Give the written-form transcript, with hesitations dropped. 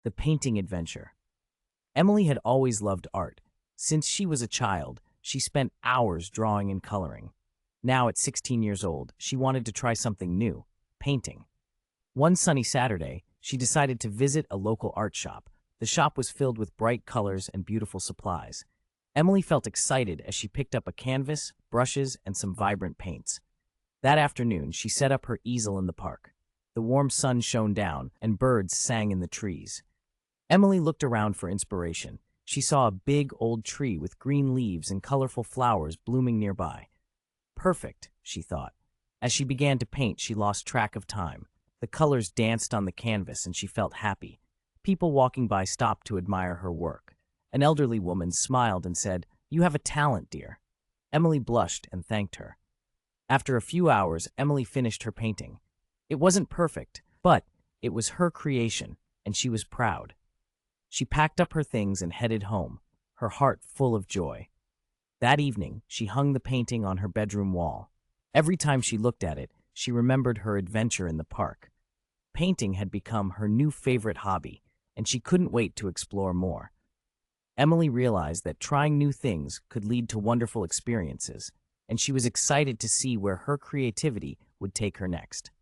The painting adventure. Emily had always loved art. Since she was a child, she spent hours drawing and coloring. Now, at 16 years old, she wanted to try something new, painting. One sunny Saturday, she decided to visit a local art shop. The shop was filled with bright colors and beautiful supplies. Emily felt excited as she picked up a canvas, brushes, and some vibrant paints. That afternoon, she set up her easel in the park. The warm sun shone down, and birds sang in the trees. Emily looked around for inspiration. She saw a big old tree with green leaves and colorful flowers blooming nearby. Perfect, she thought. As she began to paint, she lost track of time. The colors danced on the canvas and she felt happy. People walking by stopped to admire her work. An elderly woman smiled and said, "You have a talent, dear." Emily blushed and thanked her. After a few hours, Emily finished her painting. It wasn't perfect, but it was her creation, and she was proud. She packed up her things and headed home, her heart full of joy. That evening, she hung the painting on her bedroom wall. Every time she looked at it, she remembered her adventure in the park. Painting had become her new favorite hobby, and she couldn't wait to explore more. Emily realized that trying new things could lead to wonderful experiences, and she was excited to see where her creativity would take her next.